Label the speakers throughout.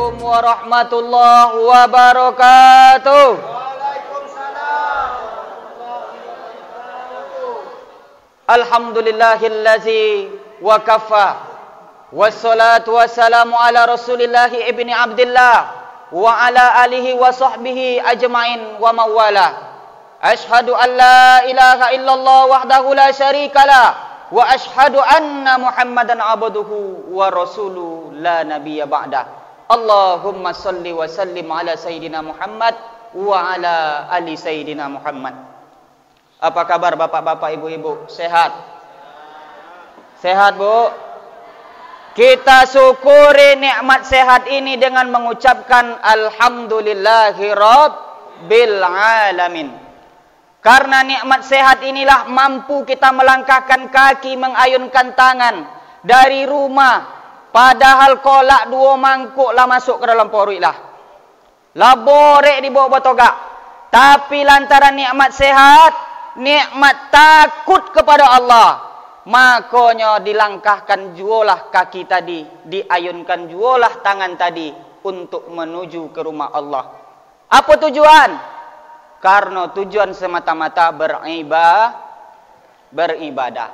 Speaker 1: Assalamualaikum warahmatullahi wabarakatuh.
Speaker 2: Waalaikumsalam.
Speaker 1: Alhamdulillahillazi wa kafa. Wassalatu wassalamu ala Rasulillahi ibni Abdillah wa ala alihi wa sahbihi ajma'in wa mawala. Ashhadu an la ilaha illallah wahdahu la syarikalah wa ashhadu anna Muhammadan abduhu wa rasuluhu la nabiyya ba'dah. Allahumma salli wa sallim ala sayyidina Muhammad wa ala ali sayyidina Muhammad. Apa kabar bapak-bapak, ibu-ibu? Sehat? Sehat, Bu? Kita syukuri nikmat sehat ini dengan mengucapkan alhamdulillahi rabbil alamin. Karena nikmat sehat inilah mampu kita melangkahkan kaki, mengayunkan tangan dari rumah. Padahal kolak 2 mangkuk lah masuk ke dalam poruk lah. Lah borek di bawah botogak. Tapi lantaran nikmat sehat, nikmat takut kepada Allah, makanya dilangkahkan jualah kaki tadi, diayunkan jualah tangan tadi untuk menuju ke rumah Allah. Apa tujuan? Karena tujuan semata-mata beribadah.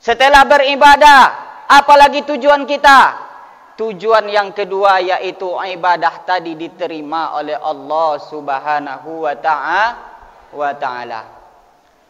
Speaker 1: Setelah beribadah, apalagi tujuan kita? Tujuan yang kedua yaitu ibadah tadi diterima oleh Allah Subhanahu wa ta'ala.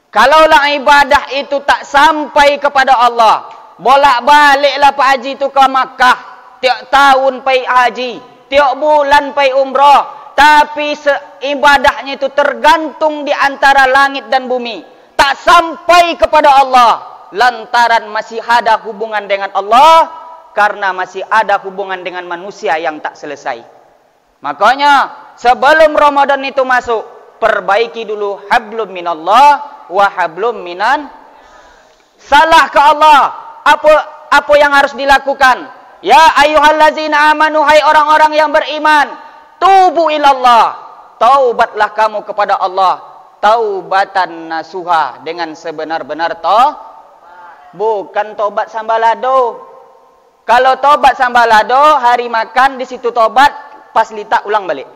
Speaker 1: Kalaulah ibadah itu tak sampai kepada Allah, bolak-baliklah Pak Haji itu ke Makkah, tiap tahun pergi haji, tiap bulan pergi umrah, tapi ibadahnya itu tergantung di antara langit dan bumi, tak sampai kepada Allah, lantaran masih ada hubungan dengan Allah, karena masih ada hubungan dengan manusia yang tak selesai. Makanya sebelum Ramadan itu masuk, perbaiki dulu hablum minallah wa hablum minan. Salah ke Allah, apa yang harus dilakukan? Ya ayyuhallazina amanu, hai orang-orang yang beriman, tubu ilallah, taubatlah kamu kepada Allah, taubatan nasuha, dengan sebenar-benar bukan tobat sambalado. Kalau tobat sambalado, hari makan di situ tobat, pas lita ulang balik,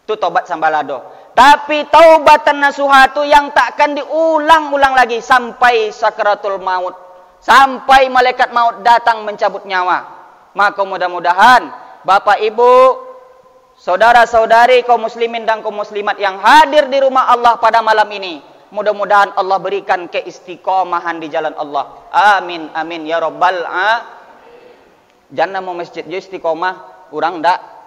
Speaker 1: itu tobat sambalado. Tapi taubatan nasuha itu yang takkan diulang-ulang lagi sampai sakratul maut, sampai malaikat maut datang mencabut nyawa. Maka mudah-mudahan Bapak Ibu, saudara-saudari kaum muslimin dan kaum muslimat yang hadir di rumah Allah pada malam ini, mudah-mudahan Allah berikan keistiqomahan di jalan Allah. Amin amin ya rabbal alamin. Jangan mau masjid je istiqomah, urang ndak.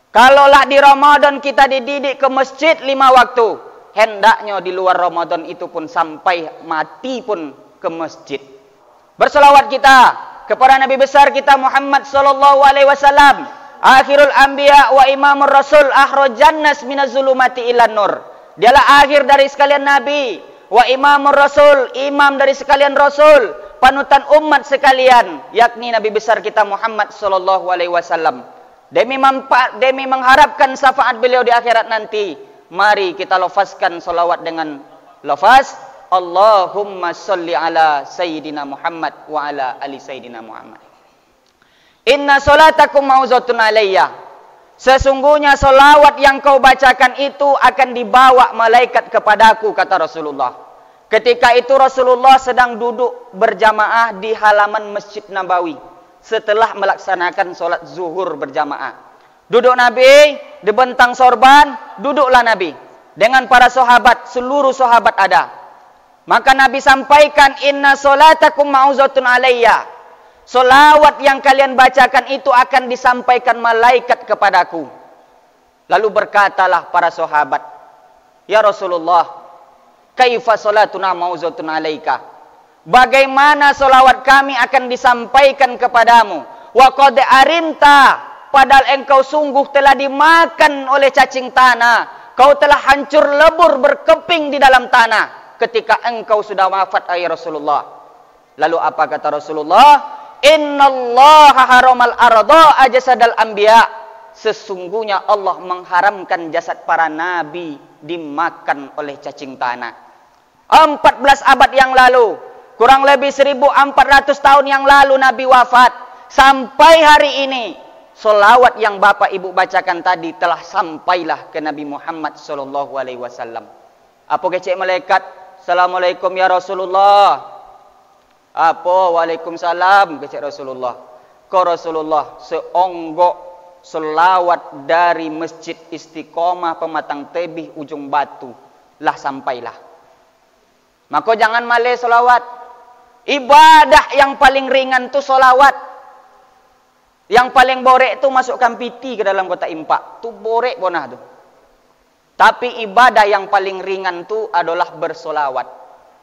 Speaker 1: Kalaulah di Ramadan kita dididik ke masjid 5 waktu, hendaknya di luar Ramadan itu pun sampai mati pun ke masjid. Berselawat kita kepada Nabi besar kita Muhammad sallallahu alaihi wasallam, akhirul anbiya wa imamur rasul, akhrajan nas minaz zulumati ilan nur. Dialah akhir dari sekalian nabi, wa imamur rasul, imam dari sekalian rasul, panutan umat sekalian, yakni Nabi besar kita Muhammad sallallahu alaihi wasallam. Demi mengharapkan syafaat beliau di akhirat nanti, mari kita lafazkan salawat dengan lafaz Allahumma sholli ala sayyidina Muhammad wa ala ali sayyidina Muhammad. Inna salatakum ma'uzatun alayya. Sesungguhnya solawat yang kau bacakan itu akan dibawa malaikat kepadaku, kata Rasulullah. Ketika itu Rasulullah sedang duduk berjamaah di halaman Masjid Nabawi setelah melaksanakan solat zuhur berjamaah. Duduk Nabi, dibentang sorban, duduklah Nabi dengan para sahabat, seluruh sahabat ada. Maka Nabi sampaikan, inna salatakum ma'uzatun alayya. Solawat yang kalian bacakan itu akan disampaikan malaikat kepadaku. Lalu berkatalah para sahabat, ya Rasulullah, kaifa salatuna ma'uzatun alaika? Bagaimana solawat kami akan disampaikan kepadamu? Wa qad arimta, padahal engkau sungguh telah dimakan oleh cacing tanah. Kau telah hancur lebur berkeping di dalam tanah ketika engkau sudah wafat, ya Rasulullah. Lalu apa kata Rasulullah? Innallaha haramal arda ajasadal anbiya. Sesungguhnya Allah mengharamkan jasad para nabi dimakan oleh cacing tanah. 14 abad yang lalu, kurang lebih 1400 tahun yang lalu Nabi wafat. Sampai hari ini solawat yang Bapak Ibu bacakan tadi telah sampailah ke Nabi Muhammad sallallahu alaihi wasallam. Apa kecek malaikat? Assalamualaikum ya Rasulullah. Apa? Waalaikumsalam kecek Rasulullah. Ko Rasulullah seonggok solawat dari Masjid Istiqomah Pematang Tebih Ujung Batu lah sampailah. Maka jangan malih solawat. Ibadah yang paling ringan tu solawat. Yang paling borek tu masukkan piti ke dalam kotak impak. Tu borek bonah tu. Tapi ibadah yang paling ringan tu adalah bersolawat.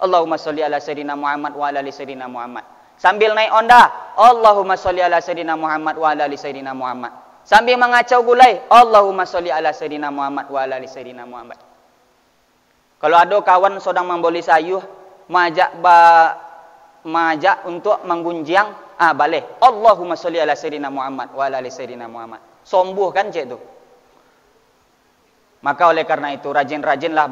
Speaker 1: Allahumma sholli ala sayyidina Muhammad wa ala ali sayyidina Muhammad. Sambil naik onda, Allahumma sholli ala sayyidina Muhammad wa ala ali sayyidina Muhammad. Sambil mengacau gulai, Allahumma sholli ala sayyidina Muhammad wa ala ali sayyidina Muhammad. Kalau ada kawan sedang membeli sayur, majak untuk menggunjang, balik. Allahumma sholli ala sayyidina Muhammad wa ala ali sayyidina Muhammad. Sombuh kan cik tu. Maka oleh karena itu rajin-rajinlah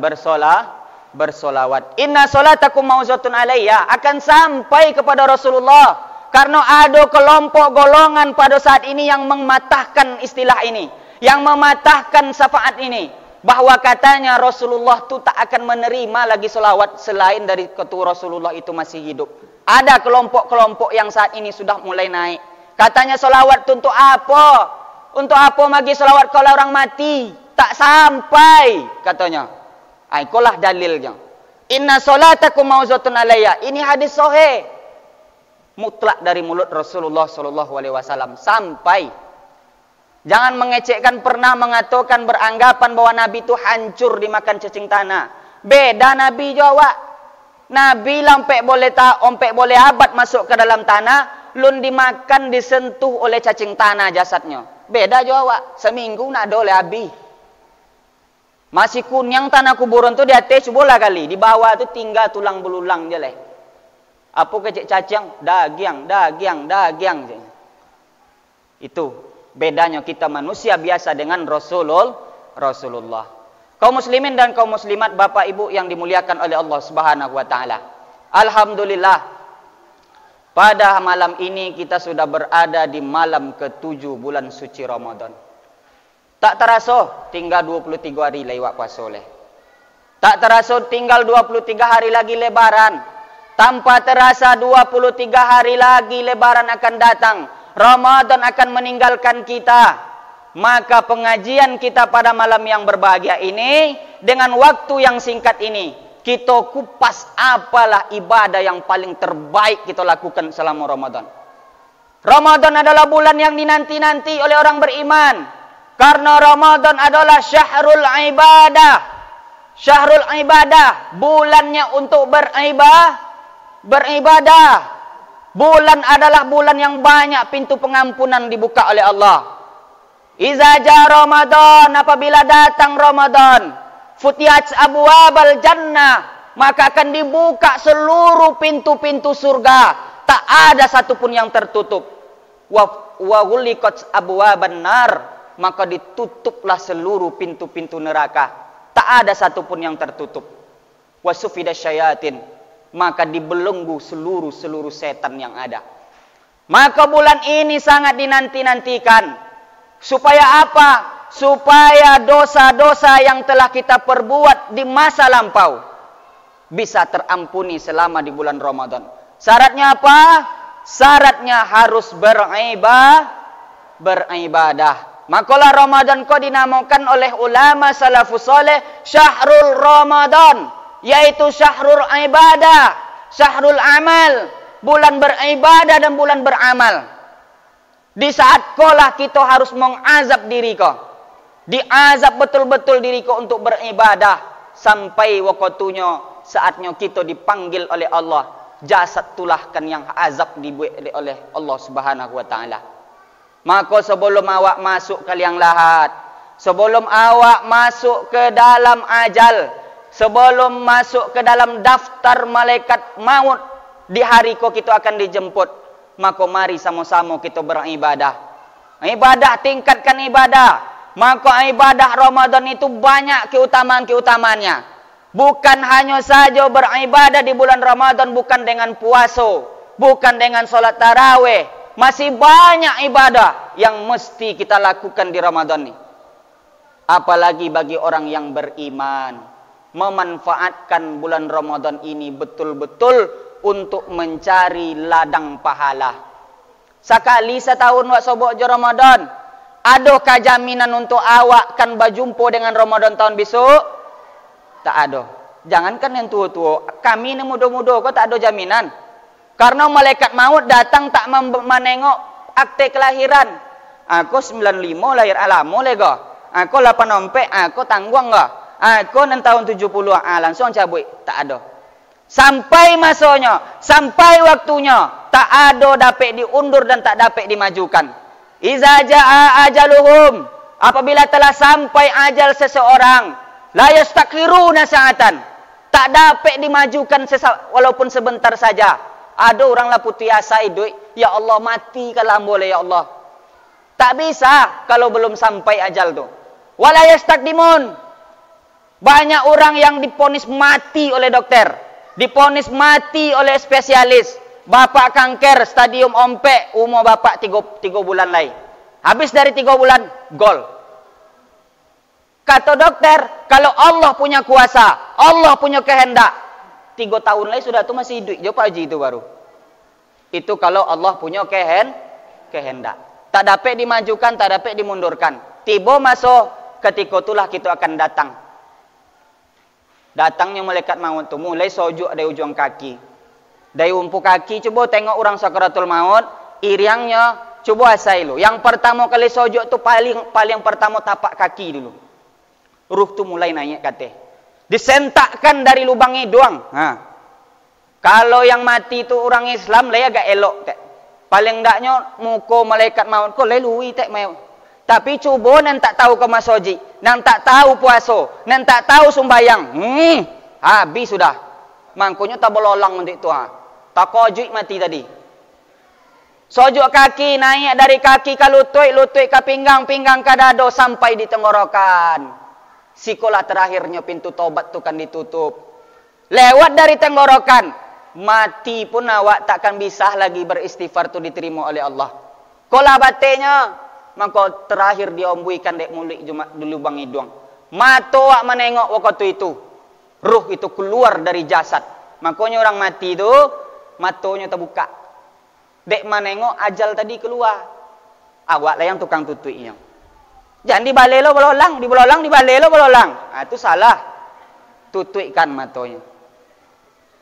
Speaker 1: bersolawat. Inna solatakum mauzatun alayya, akan sampai kepada Rasulullah. Karena ada kelompok golongan pada saat ini yang mematahkan istilah ini, yang mematahkan syafaat ini, bahwa katanya Rasulullah tu tak akan menerima lagi solawat selain dari ketua Rasulullah itu masih hidup. Ada kelompok-kelompok yang saat ini sudah mulai naik. Katanya solawat tu untuk apa? Untuk apa bagi solawat kalau orang mati? Tak sampai katanya. Itulah dalilnya. Inna solatakum mauzatun alayya. Ini hadis sahih. Mutlak dari mulut Rasulullah sallallahu alaihi wasallam sampai. Jangan mengecekkan, pernah mengatakan beranggapan bahwa Nabi itu hancur dimakan cacing tanah. Beda Nabi jawab. Nabi lampek boleh abad masuk ke dalam tanah, lun dimakan disentuh oleh cacing tanah jasadnya. Beda jawab. Seminggu nak ada oleh Abi. Masih kunyang tanah kuburan tu di atas bola kali, di bawah tu tinggal tulang belulang je leh. Apa kecik cacing? Dagiang. Itu bedanya kita manusia biasa dengan Rasulullah. Kaum muslimin dan kaum muslimat, Bapak Ibu yang dimuliakan oleh Allah Subhanahu wa taala. Alhamdulillah, pada malam ini kita sudah berada di malam ke-7 bulan suci Ramadan. Tak terasa tinggal 23 hari lewat puasa leh. Tak terasa tinggal 23 hari lagi lebaran. Tanpa terasa 23 hari lagi lebaran akan datang. Ramadan akan meninggalkan kita. Maka pengajian kita pada malam yang berbahagia ini, dengan waktu yang singkat ini, kita kupas apalah ibadah yang paling terbaik kita lakukan selama Ramadan. Ramadan adalah bulan yang dinanti-nanti oleh orang beriman. Karena Ramadan adalah syahrul ibadah. Syahrul ibadah, bulannya untuk beribadah. Bulan adalah bulan yang banyak pintu pengampunan dibuka oleh Allah. Iza ja Ramadan, apabila datang Ramadan, futihat abwabal jannah, maka akan dibuka seluruh pintu-pintu surga. Tak ada satupun yang tertutup. Wa ghuliqat abwaban nar, maka ditutuplah seluruh pintu-pintu neraka. Tak ada satupun yang tertutup. Wa sufidash syayatin, maka dibelenggu seluruh setan yang ada. Maka bulan ini sangat dinanti-nantikan. Supaya apa? Supaya dosa-dosa yang telah kita perbuat di masa lampau bisa terampuni selama di bulan Ramadan. Syaratnya apa? Syaratnya harus beribadah. Makalah Ramadan kau dinamakan oleh ulama salafus saleh syahrul Ramadan, yaitu syahrul ibadah, syahrul amal, bulan beribadah dan bulan beramal. Di saat kolah kita harus mengazab diri kau, diazab betul-betul diri kau untuk beribadah sampai waktunya saatnya kita dipanggil oleh Allah. Jasad tulahkan yang azab dibuat oleh Allah Subhanahu wa taala. Maka sebelum awak masuk ke liang lahat, sebelum awak masuk ke dalam ajal, sebelum masuk ke dalam daftar malaikat maut, di hari kau kita akan dijemput. Maka mari sama-sama kita beribadah. Ibadah, tingkatkan ibadah. Maka ibadah Ramadan itu banyak keutamaan-keutamaannya. Bukan hanya saja beribadah di bulan Ramadan, bukan dengan puasa, bukan dengan solat tarawih. Masih banyak ibadah yang mesti kita lakukan di Ramadan ini. Apalagi bagi orang yang beriman, memanfaatkan bulan Ramadan ini betul-betul untuk mencari ladang pahala. Sekali setahun wak sobok je Ramadan, adakah jaminan untuk awak kan berjumpa dengan Ramadan tahun besok? Tak ada. Jangankan yang tua-tua, kami ni muda-muda kau tak ada jaminan. Karena malaikat maut datang tak menengok akte kelahiran. Aku 95 lahir alamu lega. Aku 84, aku tangguang enggak? Aku nan tahun 70, langsung cabut. Tak ada. Sampai masanya, sampai waktunya, tak ada dapat diundur dan tak dapat dimajukan. Iza jaa ajaluhum, apabila telah sampai ajal seseorang, la yastakhiruna sa'atan, tak dapat dimajukan walaupun sebentar saja. Ada orang lah putus asa hidup, ya Allah mati kalau boleh ya Allah. Tak bisa kalau belum sampai ajal tu. Wala yastakdimun. Banyak orang yang diponis mati oleh dokter, diponis mati oleh spesialis. Bapak kanker stadium ompek, umur bapak 3 bulan lagi. Habis dari 3 bulan, gol. Kata dokter, kalau Allah punya kuasa, Allah punya kehendak, 3 tahun lagi sudah tu masih hidup je Pak Haji itu baru. Itu kalau Allah punya kehendak. Tak dapat dimajukan, tak dapat dimundurkan. Tiba masuk, ketika itulah kita akan datang. Datangnya malaikat maut tu mulai sujud dari ujung kaki. Dari umpu kaki, coba tengok orang sakaratul maut, iriangnya, coba asai lu. Yang pertama kali sujud tu paling pertama tapak kaki dulu. Ruh tu mulai naik kata. Disentakkan dari lubang hidung. Kalau yang mati tu orang Islam, lah agak elok. Paling ndaknya muka malaikat maut ko lelui tak mau. Tapi cuba nan tak tahu ke masoji, nan tak tahu puasa, nan tak tahu sembayang. Habis sudah. Mangkunya tak belolang nanti tu tak kojik mati tadi. Sojok kaki naik dari kaki ke lutut, lutut ke pinggang, pinggang ke dada sampai di tenggorokan. Sikolah terakhirnya pintu tobat tu kan ditutup. Lewat dari tenggorokan, mati pun awak takkan bisa lagi beristighfar tu diterima oleh Allah. Kola batenya, maka terakhir diombuikan dek mulut dulu bang hidung. Mata awak menengok waktu itu, ruh itu keluar dari jasad. Makanya orang mati tu matanya terbuka. Dek menengok ajal tadi keluar. Awak lah yang tukang tutupnya. Jangan dibalik lo belolang, dibalik lo belolang. Itu salah. Tutupkan matanya.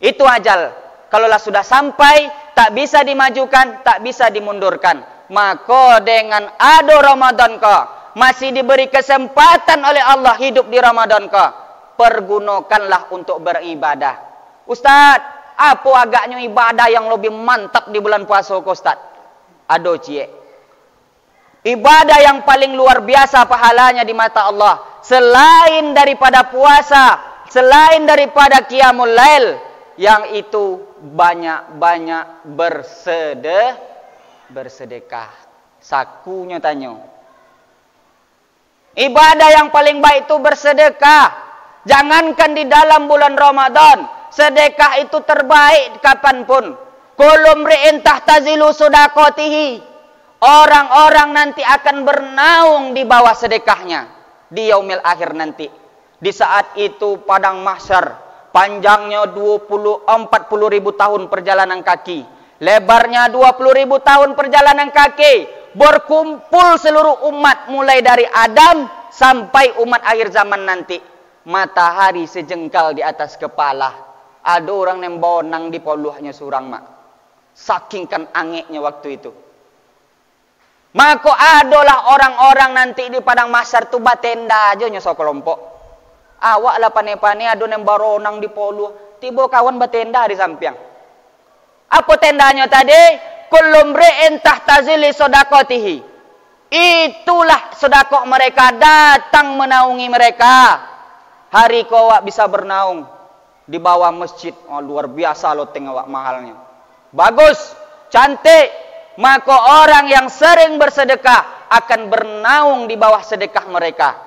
Speaker 1: Itu ajal. Kalaulah sudah sampai, tak bisa dimajukan, tak bisa dimundurkan. Maka dengan ada Ramadan ka, masih diberi kesempatan oleh Allah hidup di Ramadan ka, pergunakanlah untuk beribadah. Ustaz, apa agaknya ibadah yang lebih mantap di bulan puasa ko Ustaz? Ada cie. Ibadah yang paling luar biasa pahalanya di mata Allah, selain daripada puasa, selain daripada qiyamul lail, yang itu banyak-banyak bersedekah. Sakunya tanya. Ibadah yang paling baik itu bersedekah. Jangankan di dalam bulan Ramadan, sedekah itu terbaik kapanpun. Kulum ri'in tahtazilu sodaqatihi. Orang-orang nanti akan bernaung di bawah sedekahnya di yaumil akhir nanti. Di saat itu padang mahsyar, panjangnya 40 ribu tahun perjalanan kaki, lebarnya 20 ribu tahun perjalanan kaki, berkumpul seluruh umat mulai dari Adam sampai umat akhir zaman nanti. Matahari sejengkal di atas kepala. Ada orang yang bonang di poluhnya surang mak. Saking kan angeknya waktu itu. Maka adalah orang-orang nanti di padang mahsyar tu batenda aja nyosok kelompok. Awak lah pane-pane ada yang baronang di poluh, tiba kawan batenda di samping. Apa tendanya tadi? Kullu mri'in tahtazili sodaqatihi. Itulah sedekah mereka datang menaungi mereka. Hari kau awak bisa bernaung di bawah masjid. Oh, luar biasa lo tengok awak mahalnya. Bagus, cantik. Maka orang yang sering bersedekah akan bernaung di bawah sedekah mereka.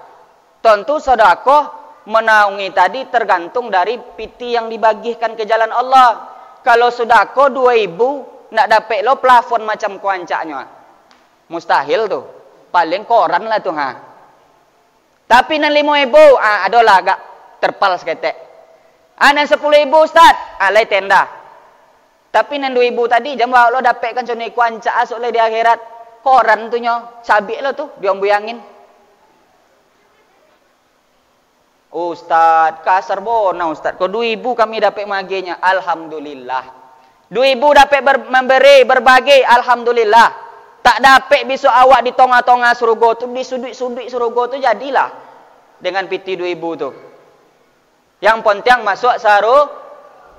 Speaker 1: Tentu sedekah menaungi tadi tergantung dari piti yang dibagikan ke jalan Allah. Kalau sedekah 2.000, nak dapat lo plafon macam kuancaknya. Mustahil tuh. Paling koran lah tuh ha. Tapi nan 5.000, adalah agak terpal seketek. Nan 10.000 Ustaz, lai tenda. Tapi nan 2.000 tadi jam lo dapat kan contoh kuanca asuk le di akhirat. Koran tuh nyo, sabik lo tuh diambuyangin. Ustaz, kasar bona Ustaz. Kau 2.000 kami dapat maginya, alhamdulillah. 2.000 dapat memberi, berbagi, alhamdulillah. Tak dapat besok awak di tengah-tengah surga tu, di sudut-sudut surga tu jadilah dengan piti 2.000 tu. Yang penting masuk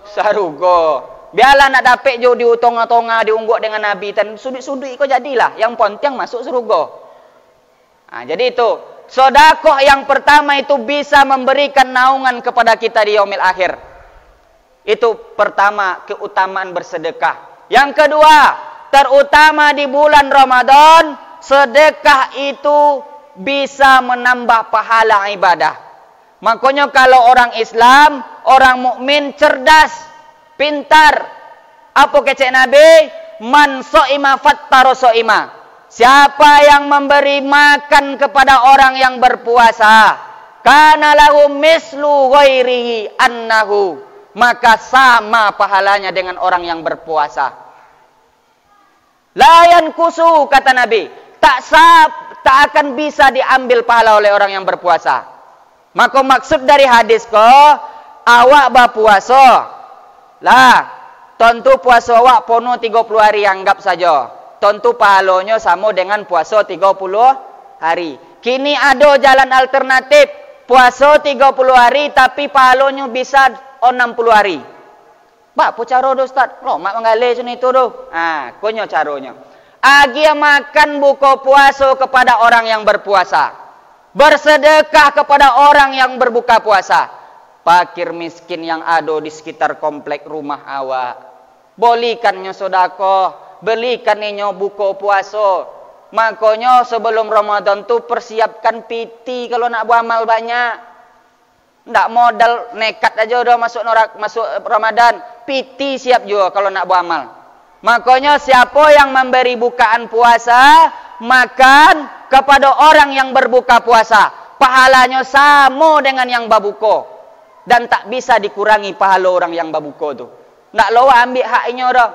Speaker 1: sarugo. Biarlah nak dapat jo di tengah-tengah diungguk dengan Nabi dan sudut-sudut kau jadilah. Yang penting masuk surga. Jadi itu, sedekah yang pertama itu bisa memberikan naungan kepada kita di yaumil akhir. Itu pertama, keutamaan bersedekah. Yang kedua, terutama di bulan Ramadan, sedekah itu bisa menambah pahala ibadah. Makanya kalau orang Islam, orang mukmin cerdas, pintar. Apa kecek Nabi? Man so'ima fattaro so'ima. Siapa yang memberi makan kepada orang yang berpuasa, kana lahu mislu ghairihi annahu, maka sama pahalanya dengan orang yang berpuasa. Layan kusu, kata Nabi, tak akan bisa diambil pahala oleh orang yang berpuasa. Maka maksud dari hadis ko, awak berpuasa lah, tentu puasa awak penuh 30 hari, anggap saja. Tentu pahalanya sama dengan puasa 30 hari. Kini ada jalan alternatif, puasa 30 hari tapi pahalanya bisa 60 hari. Apa cara do Ustaz? Lo mak mengalih sini itu do. Konyo caranya. Agia makan buka puasa kepada orang yang berpuasa. Bersedekah kepada orang yang berbuka puasa. Fakir miskin yang ada di sekitar komplek rumah awak. Belikannya sedekah, belikannya buka puasa. Makanya sebelum Ramadan tu persiapkan piti kalau nak buat amal banyak. Ndak modal nekat aja udah masuk Ramadan. Piti siap juga kalau nak buat amal. Makanya siapa yang memberi bukaan puasa, makan kepada orang yang berbuka puasa, pahalanya sama dengan yang babuko. Dan tak bisa dikurangi pahala orang yang babuko tu. Ndak lo ambil haknya dah.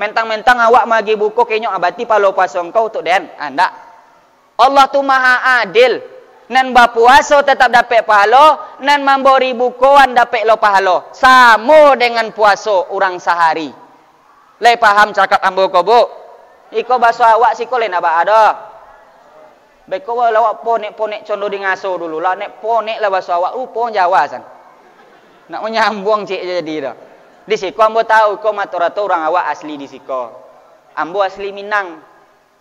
Speaker 1: Mentang-mentang awak magi buko kayaknya abati pahala puasa engkau tu den. Ndak. Allah tu maha adil. Nan berpuasa tetap dapat pahala, nan memberi bukuan dapat lo pahala. Sama dengan puasa orang sehari. Lei paham cakap ambo ko bu? Iko bahasa awak siko lain abak ada. Beko lawak ponek-ponek condo di ngaso dulu lah. Nek ponek lah bahasa awak. Pon Jawa san. Nak menyambung cik jadi dah. Di siko ambo tahu ko maturata orang awak asli di siko. Ambo asli Minang.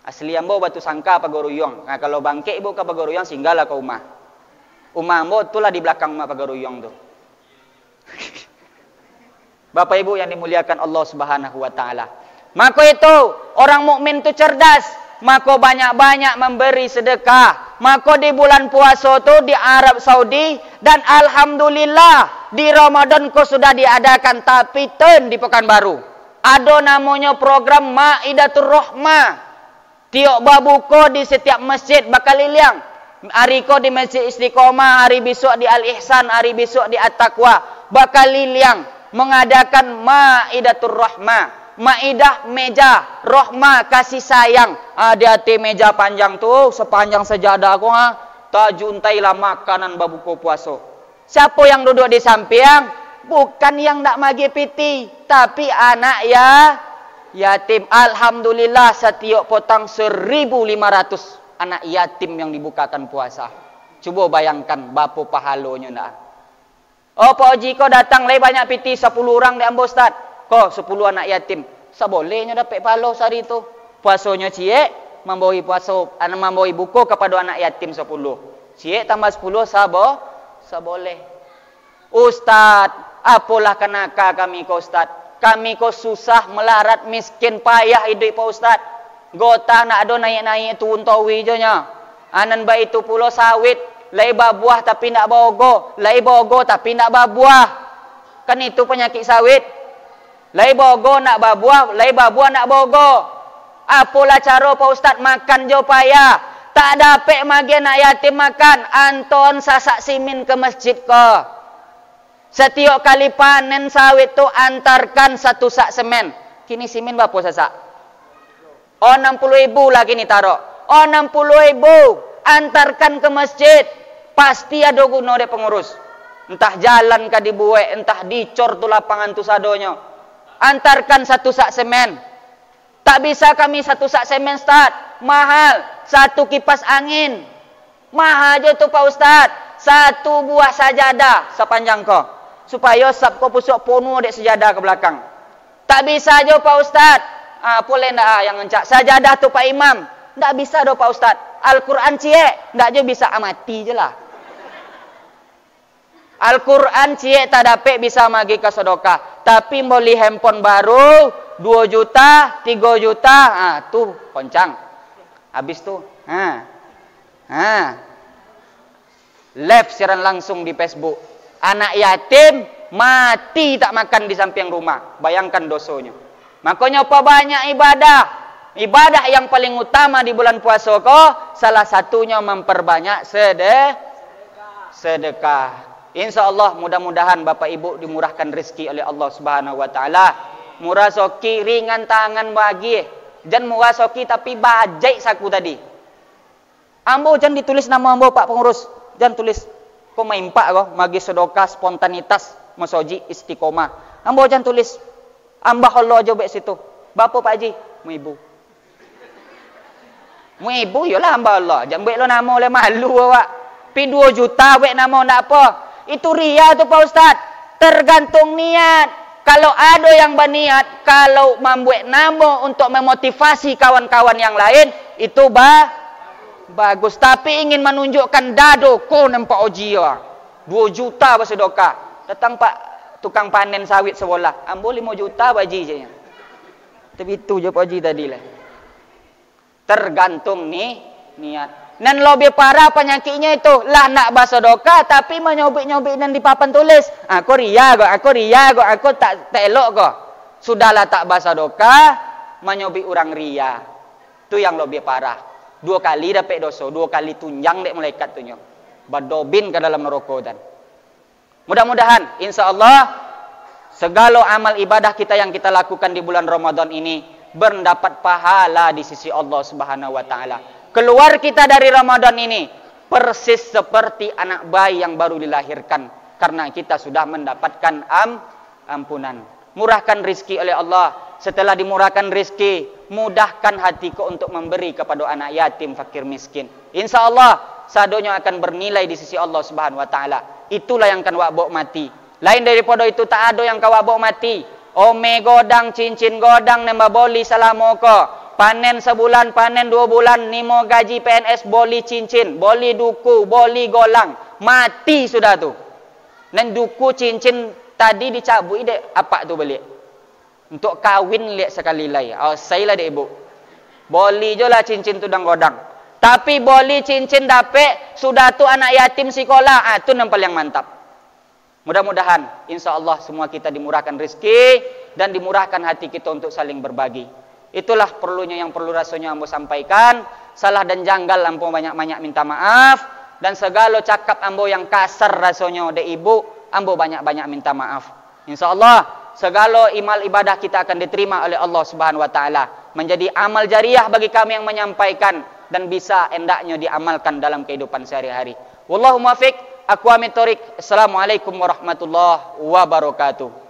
Speaker 1: Asli ambo Batu Sangka Pagoruyong. Nah, kalau bangke ibu ke Pagoruyong singgahlah ke rumah. Rumah ambo itulah di belakang rumah Pagoruyong tu. Bapak Ibu yang dimuliakan Allah Subhanahu wa taala. Maka itu orang mukmin itu cerdas, maka banyak-banyak memberi sedekah. Maka di bulan puasa tu di Arab Saudi dan alhamdulillah di Ramadan ko sudah diadakan tapi di Pekanbaru. Ada namanya program Maidatur Rahmah. Tiok babuko di setiap masjid bakal liliang. Hari ko di Masjid Istiqomah, hari besok di Al Ihsan, hari besok di At-Taqwa bakal liliang mengadakan Maidatur Rahmah. Maidah meja rahmah kasih sayang. Hati-hati meja panjang tu sepanjang sejadah ko tajuntailah makanan babuko puasa. Siapa yang duduk di samping bukan yang nak magi piti tapi anak yatim. Alhamdulillah setiap potong 1.500 anak yatim yang dibukakan puasa. Coba bayangkan bapa pahalonya ndak. Oh Pak Haji kau datang lagi banyak piti 10 orang di ambo Ustaz. Kau 10 anak yatim. Sabolehnya dapat pahala sehari itu. Puasanya ciek membawa puasa membawa buku kepada anak yatim 10. Ciek tambah 10 saboleh. Ustaz, apalah kenaka kami kau Ustaz? Kami kau susah melarat miskin payah hidup Pak Ustaz. Gota nak ada naik-naik tu untawi je nya. Anan ba itu pulau sawit, lai buah tapi nak bogo, lai bogo tapi nak buah. Kan itu penyakit sawit. Lai bogo nak buah, lai buah nak bogo. Apalah cara Pak Ustaz makan jo payah. Tak dapat magi anak yatim makan. Anton sasak simin ke masjid ke. Setiap kali panen sawit tu antarkan 1 sak semen. Kini simin berapa sasak? 60.000 lah kini taruh. 60.000 antarkan ke masjid. Pasti ada guna dia pengurus. Entah jalan kah dibuat, entah dicor tu lapangan tu sadonyo. Antarkan 1 sak semen. Tak bisa kami 1 sak semen Ustaz. Mahal. 1 kipas angin. Mahal je tu Pak Ustaz. 1 buah sajadah sepanjang kau. Supaya sab kau pusuk penuh dek sejadah ke belakang. Tak bisa je Pak Ustaz. Boleh ndak yang ngencak sajadah tu Pak Imam. Ndak bisa do Pak Ustaz. Al-Quran cie, ndak je bisa amati je lah. Al-Quran cie tak dapat bisa magi ke sedekah. Tapi beli handphone baru 2 juta, 3 juta, tu koncang. Habis tu, live siaran langsung di Facebook. Anak yatim mati tak makan di samping rumah. Bayangkan dosonya. Makanya apa banyak ibadah. Ibadah yang paling utama di bulan puasa kok salah satunya memperbanyak sedekah. Insyaallah mudah-mudahan Bapak Ibu dimurahkan rezeki oleh Allah Subhanahu wa taala. Murah soki ringan tangan bagi. Jangan murah soki tapi bajai saku tadi. Ambo jangan ditulis nama ambo Pak pengurus. Jangan tulis kok main pak kok magi sedekah spontanitas masoji istiqomah. Ambo jangan tulis ambah Allah aja bek situ. Bapak Pak Haji, mu ibu. Mu ibu yalah ambah Allah. Jangan bek lo nama oleh malu awak. Pi 2 juta bek nama ndak apa. Itu ria tu Pak Ustaz. Tergantung niat. Kalau ada yang berniat, kalau membuat nama untuk memotivasi kawan-kawan yang lain, itu bagus. Tapi ingin menunjukkan dado, ko nampak oji ya. 2 juta bersedekah. Datang Pak tukang panen sawit sekolah. Ambo 5 juta baji je. Tapi itu je Pak Haji tadi lah. Tergantung niat. Dan lebih parah penyakitnya itu lah nak bersedekah tapi menyobik-nyobik dan di papan tulis. Aku ria kok, aku tak elok kok. Sudahlah tak bersedekah, menyobik orang ria. Itu yang lebih parah. 2 kali dapat dosa, 2 kali tunjang dek malaikat tu nyo. Badobin ke dalam neraka dan. Mudah-mudahan insyaallah segala amal ibadah kita yang kita lakukan di bulan Ramadan ini mendapat pahala di sisi Allah Subhanahu wa taala. Keluar kita dari Ramadan ini persis seperti anak bayi yang baru dilahirkan karena kita sudah mendapatkan ampunan. Murahkan rizki oleh Allah. Setelah dimurahkan rizki, mudahkan hatiku untuk memberi kepada anak yatim, fakir, miskin. InsyaAllah sadonya akan bernilai di sisi Allah Subhanahu wa taala. Itulah yang akan wak bawa mati. Lain daripada itu tak ada yang kau wak bawa mati. Ome godang, cincin godang, nembak boli salamoko. Panen sebulan, panen 2 bulan, nimo gaji PNS, boli cincin, boli duku, boli golang. Mati sudah tu. Dan duku cincin tadi dicabut dek, apa tu balik? Untuk kawin lihat sekali lagi. Saya lah dek ibu. Boli je lah cincin tu dan godang. Tapi boli cincin dapat, sudah tu anak yatim sekolah. Tu nampak yang mantap. Mudah-mudahan, insyaAllah semua kita dimurahkan rezeki dan dimurahkan hati kita untuk saling berbagi. Itulah perlunya yang perlu rasanya ambo sampaikan. Salah dan janggal ambo banyak-banyak minta maaf. Dan segala cakap ambo yang kasar rasanya de ibu, ambo banyak-banyak minta maaf. InsyaAllah segala imal ibadah kita akan diterima oleh Allah Subhanahu wa taala, menjadi amal jariah bagi kami yang menyampaikan dan bisa hendaknya diamalkan dalam kehidupan sehari-hari. Wallahu muwaffiq, aqwa min thoriq. Assalamualaikum warahmatullahi wabarakatuh.